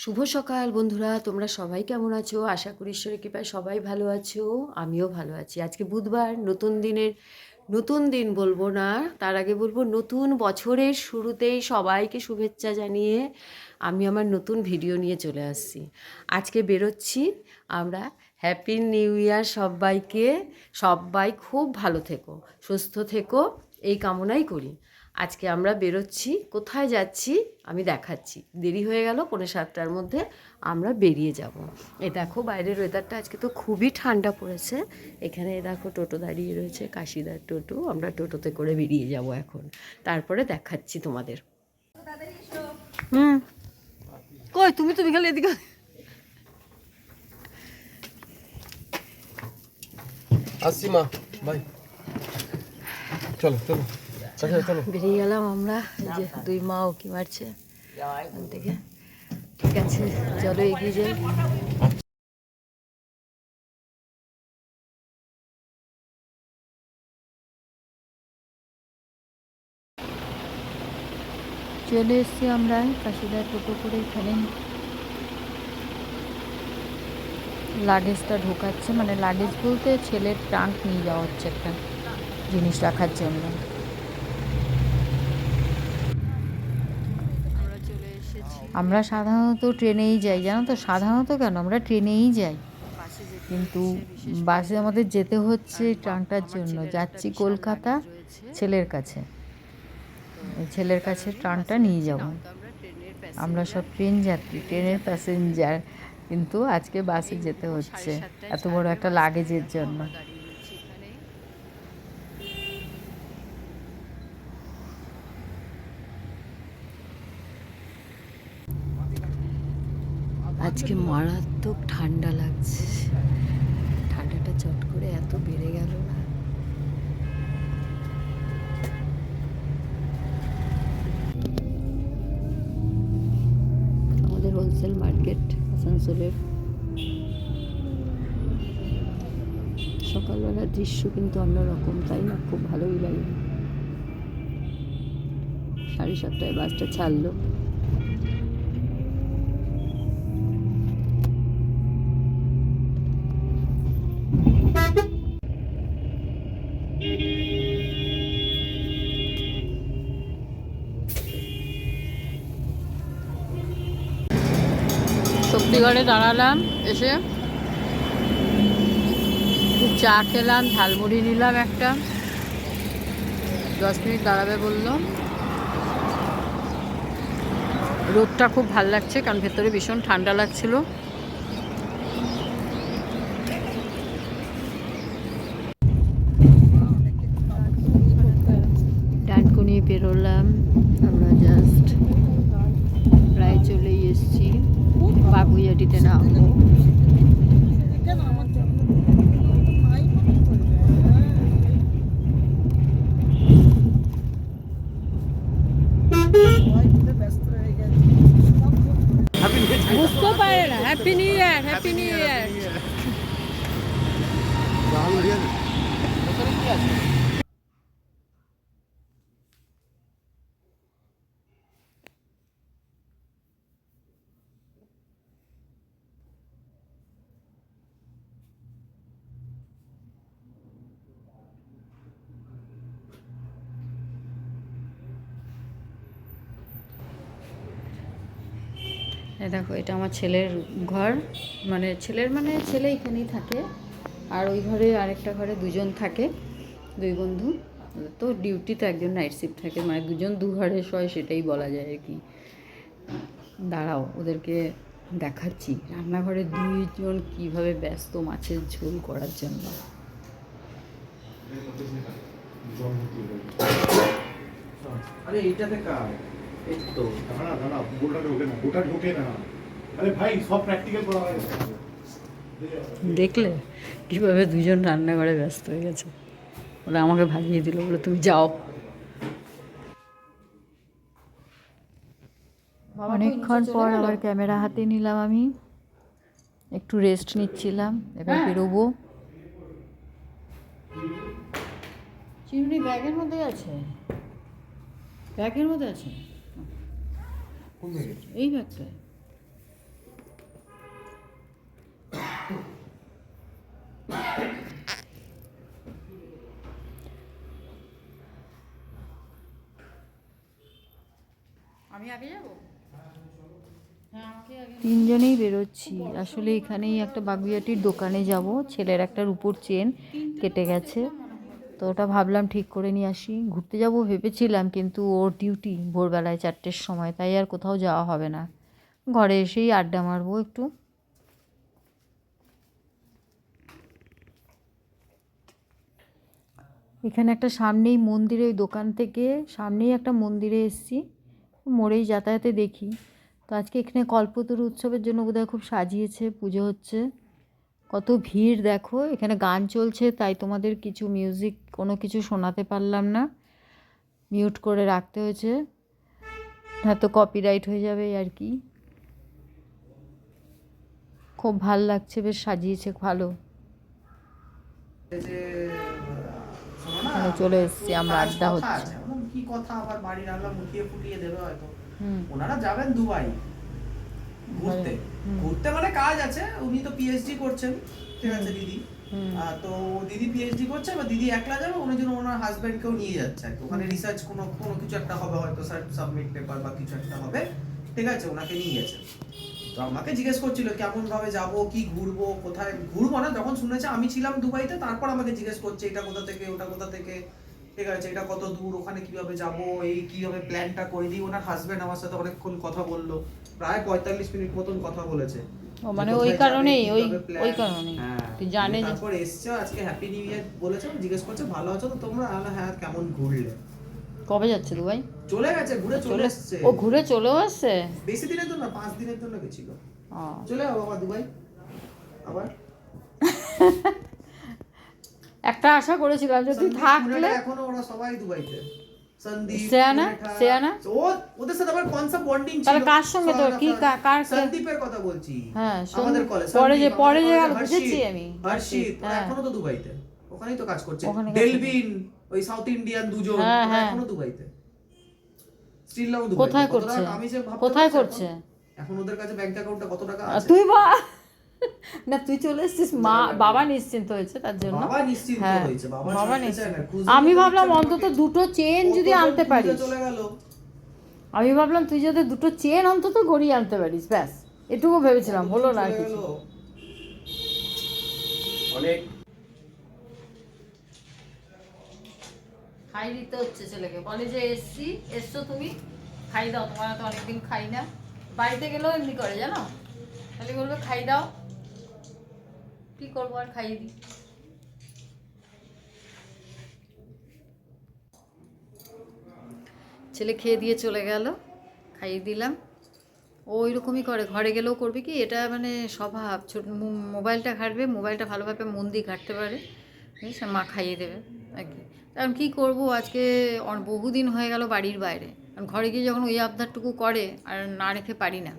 শুভ সকাল বন্ধুরা, তোমরা সবাই কেমন আছো? আশা করি ঈশ্বরের কৃপায় সবাই ভালো আছো। আমিও ভালো আছি। আজকে বুধবার, নতুন দিন বলবো না, তার আগে বলবো নতুন বছরের শুরুতেই সবাইকে শুভেচ্ছা জানিয়ে আমি আমার নতুন ভিডিও নিয়ে চলে আসছি। আজকে বেরোচ্ছি আমরা। হ্যাপি নিউ ইয়ার সবাইকে। সবাই খুব ভালো থেকো, সুস্থ থেকো, এই কামনাই করি। আজকে আমরা বেরোচ্ছি, কোথায় যাচ্ছি আমি দেখাচ্ছি। দেরি হয়ে গেল, 6:45টার মধ্যে আমরা বেরিয়ে যাব। এই দেখো বাইরের ওয়েদারটা আজকে তো খুবই ঠান্ডা পড়েছে। এখানে দেখো টোটো দাঁড়িয়ে রয়েছে, কাশিদার টোটো। আমরা টোটোতে করে বেরিয়ে যাব এখন, তারপরে দেখাচ্ছি তোমাদের। কই তুমি খালি এদিকে। আসছি মা, বাই। চলো চলো চলো। বেরিয়ে গেলাম আমরা। এই যে দুই মা ও কি মারছে এখান থেকে। ঠিক আছে, চলো এগিয়ে যাই। চলে এসেছি আমরা কাশিদার টোটো করে। এখানে লাগেজটা ঢোকাচ্ছে, মানে লাগেজ বলতে ছেলের ট্রাঙ্ক নিয়ে যাওয়া হচ্ছে একটা জিনিস রাখার জন্য। আমরা সাধারণত ট্রেনেই যাই, জানো তো? সাধারণত কেন, আমরা ট্রেনেই যাই, কিন্তু বাসে আমাদের যেতে হচ্ছে ট্রাঙ্কটার জন্য। যাচ্ছি কলকাতা ছেলের কাছে, ছেলের কাছে ট্রাঙ্কটা নিয়ে যাব। আমরা সব ট্রেন যাত্রী, ট্রেনের প্যাসেঞ্জার, কিন্তু আজকে বাসে যেতে হচ্ছে এত বড় একটা লাগেজের জন্য। আজকে মারাত্মক ঠান্ডা লাগছে। ঠান্ডাটা চট করে এত বেড়ে গেল না। আমাদের হোলসেল মার্কেট আসানসোলের সকালবেলার দৃশ্য কিন্তু অন্যরকম, তাই না? খুব ভালোই লাগে। 7:30টায় বাসটা ছাড়লো। শক্তিগড়ে দাঁড়ালাম, এসে চা খেলাম, ঝালমুড়ি নিলাম একটা। 10 মিনিট দাঁড়াবে বললো। রোদটা খুব ভাল লাগছে, কারণ ভেতরে ভীষণ ঠান্ডা লাগছিল। ডানকুনি বেরোলাম আমরা, জাস্ট প্রায় চলেই এসছি। বাগুইয়াটিতে নামবো। বুঝতে পারে না। Happy new year, happy new year. দেখো, এটা আমার ছেলের ঘর, মানে ছেলে এখানেই থাকে। আর ওই ঘরে আরেকটা ঘরে দুজন থাকে, দুই বন্ধু। তো ডিউটিতে একজন নাইট শিফট থাকে, মানে দুজন দু ঘরে শয়, সেটাই বলা যায় আর কি। দাঁড়াও, ওদেরকে দেখাচ্ছি রান্নাঘরে দুইজন কিভাবে ব্যস্ত মাছের ঝোল করার জন্য। আরে এইটাতে কার? এই তো দাঁড়া গোটা ঢোকে না। আরে ভাই, সব প্র্যাকটিক্যাল করা হয়। দেখলে কীভাবে দুজন রান্নাঘরে ব্যস্ত হয়ে গেছে। ওরা আমাকে ভাগিয়ে দিল, বলে তুমি যাও। অনেকক্ষণ পর আবার ক্যামেরা হাতে নিলাম আমি, একটু রেস্ট নিচ্ছিলাম। এবার বেরোবো। চিরুনি ব্যাগের মধ্যে আছে, ব্যাগের মধ্যে আছে এই ব্যাগটা। একা যাবো? হ্যাঁ আমাকে আগে তিনজনেই বেরোচ্ছি। আসলে এখানেই একটা বাগুইয়াটির দোকানে যাব, ছেলের একটা রূপোর চেন কেটে গেছে, তো ওটা ভাবলাম ঠিক করে নিয়ে আসি। ঘুরতে যাব ভেবেছিলাম, কিন্তু ওর ডিউটি ভোরবেলায় 4টের সময়, তাই আর কোথাও যাওয়া হবে না। ঘরে এসেই আড্ডা মারবো একটু। এখানে একটা সামনেই মন্দিরে, ওই দোকান থেকে সামনেই একটা মন্দিরে এসেছি, মোড়েই যাতায়াতে দেখি। তো আজকে এখানে কল্পতরু উৎসবের জন্য বোধহয় খুব সাজিয়েছে, পুজো হচ্ছে। কত ভিড় দেখো, এখানে গান চলছে, তাই তোমাদের কিছু মিউজিক কোনো কিছু শোনাতে পারলাম না, মিউট করে রাখতে হয়েছে, হয়তো কপিরাইট হয়ে যাবে আর কি। খুব ভাল লাগছে, বেশ সাজিয়েছে ভালো। যে শোনো না, এখানে চলে এসেছি আমরা, কাজ আড্ডা কথা হচ্ছে। আছে। বললাম, কি কথা আবার বাড়ির আল্লাহ মুখিয়ে ফুটিয়ে দেবে হয়তো। হুম। ওনারা যাবেন দুবাই ঘুরতে। ঘুরতে মানে কাজ আছে, উনি তো পিএইচডি করছেন, ঠিক আছে দিদি। তো দিদি পিএইচডি করছে, বা দিদি একলা যাবে, উনি জন্য ওনার হাজবেন্ডকেও নিয়ে যাচ্ছে আর কি। ওখানে রিসার্চ কোনো কিছু একটা হবে, হয়তো সাবমিট পেপার বা কিছু একটা হবে, ঠিক আছে, ওনাকে নিয়ে গেছে। তো আমাকে জিজ্ঞেস করছিল কেমন ভাবে যাব, কি ঘুরবো, কোথায় ঘুরবো না। যখন শুনেছে আমি ছিলাম দুবাইতে, তারপর আমাকে জিজ্ঞেস করছে এটা কোথা থেকে, ওটা কোথা থেকে, ঠিক আছে, এটা কত দূর, ওখানে কিভাবে যাব, এই কিভাবে প্ল্যানটা করে দিই। ওনার হাজবেন্ড আমার সাথে অনেকক্ষণ কথা বললো, প্রায় 45 মিনিট মতন কথা বলেছে। ও মানে যে ওই কোথায় কারণেই, যাবে, ওই কিভাবে plan। ওই কারণেই হ্যাঁ, তুই জানে যে। তারপর এসছে আজকে হ্যাপি নিউ ইয়ার বলেছে, জিজ্ঞেস করছে ভালো আছো তো তোমরা। হ্যাঁ, কেমন ঘুরলে। কবে যাচ্ছে দুবাই? চলে গেছে, ঘুরে চলে এসছে। ও ঘুরে চলেও আসছে? বেশি দিনের জন্য 5 দিনের জন্য গেছিল। ও চলে যাবো বাবা দুবাই আবার। একটা আশা করেছিলাম যে তুই সন্দীপ, থাকলে। পুনেটা এখনো ওরা সবাই দুবাইতে। সন্দীপ, শ্রেয়ানা? পুনেটা, শ্রেয়ানা? ওদের সাথে আবার কনসেপ্ট বন্ডিং ছিল। তাহলে কার সঙ্গে তোর কি কার? সন্দীপের কথা বলছি। হ্যাঁ, আমাদের কলেজ পরে যে হর্ষিত, বুঝেছি আমি। হর্ষিত ওরা হ্যাঁ। এখনো তো দুবাইতে, ওখানেই তো কাজ করছে। ওখানে কাজ করছে। ডেলভিন, ওই সাউথ ইন্ডিয়ান দুজন, হ্যাঁ, ওরা হ্যাঁ। এখনো দুবাইতে। স্টিলও দুবাইতে। কোথায় কত করছে? টাকা আমি যে ভাবতে কোথায় পারছি করছে? এখন ওদের কাছে ব্যাংক অ্যাকাউন্টে কত টাকা আর আছে। তুই না তুই চলে এসেছিস, বাবা নিশ্চিন্ত হয়েছে তার জন্য। বাবা নিশ্চিন্ত হ্যাঁ, হয়েছে, বাবা বাবা ছাড়তে চায় না। নিশ্চিন্ত। খুঁজে আমি নিতে ভাবলাম দিচ্ছে না অন্তত আমাকে। দুটো চেন যদি কতজন আনতে খুঁজে পারিস। চলে গেল। আমি ভাবলাম তুই যদি দুটো চেন অন্তত গড়িয়ে আনতে পারিস, ব্যাস এটুকু ভেবেছিলাম, হলো না আর চলে কিছু। গেল। অনেক খাই দিতে হচ্ছে ছেলেকে, বলে যে এসছো তুমি, খাই দাও, তোমার তো অনেকদিন খাই না। বাড়িতে গেলেও এমনি করে জানো, খালি বলবে খাই দাও, কি করবো আর, খাইয়ে দিই। ছেলে খেয়ে দিয়ে চলে গেল, খাইয়ে দিলাম। ও ওইরকমই করে, ঘরে গেলেও করবে কি, এটা মানে স্বভাব। ছোট মোবাইলটা ঘাটবে, মোবাইলটা ভালোভাবে মন দিয়ে ঘাটতে পারে, বুঝিস, মা খাইয়ে দেবে আর কি। কারণ কী করবো, আজকে বহুদিন হয়ে গেল বাড়ির বাইরে, কারণ ঘরে গিয়ে যখন ওই আবদারটুকু করে আর না রেখে পারি না।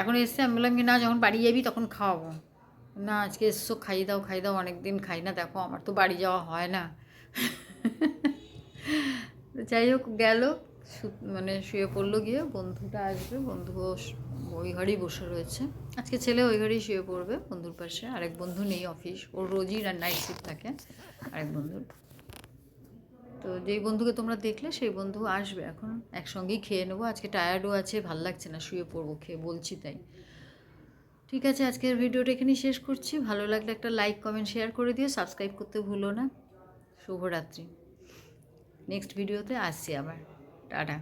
এখন এসছে, আমি বললাম কি না, যখন বাড়ি যাবি তখন খাওয়াবো। না আজকে এসছো, খাইয়ে দাও খাই দাও, অনেক দিন খাই না, দেখো আমার তো বাড়ি যাওয়া হয় না। যাই হোক গেল, মানে শুয়ে পড়লো গিয়ে। বন্ধুটা আসবে, বন্ধুও ওই ঘরেই বসে রয়েছে। আজকে ছেলে ওই ঘরেই শুয়ে পড়বে বন্ধুর পাশে। আরেক বন্ধু নেই, অফিস ওর রোজই নাইট শিফট থাকে আরেক বন্ধুর। তো যেই বন্ধুকে তোমরা দেখলে সেই বন্ধু আসবে, এখন একসঙ্গেই খেয়ে নেবো। আজকে টায়ার্ডও আছে, ভাল লাগছে না, শুয়ে পড়বো খেয়ে, বলছি তাই। ঠিক আছে, আজকের ভিডিওটা এখানেই শেষ করছি। ভালো লাগলে একটা লাইক, কমেন্ট, শেয়ার করে দিও, সাবস্ক্রাইব করতে ভুলো না। শুভরাত্রি। নেক্সট ভিডিওতে আসছি আবার। টাটা।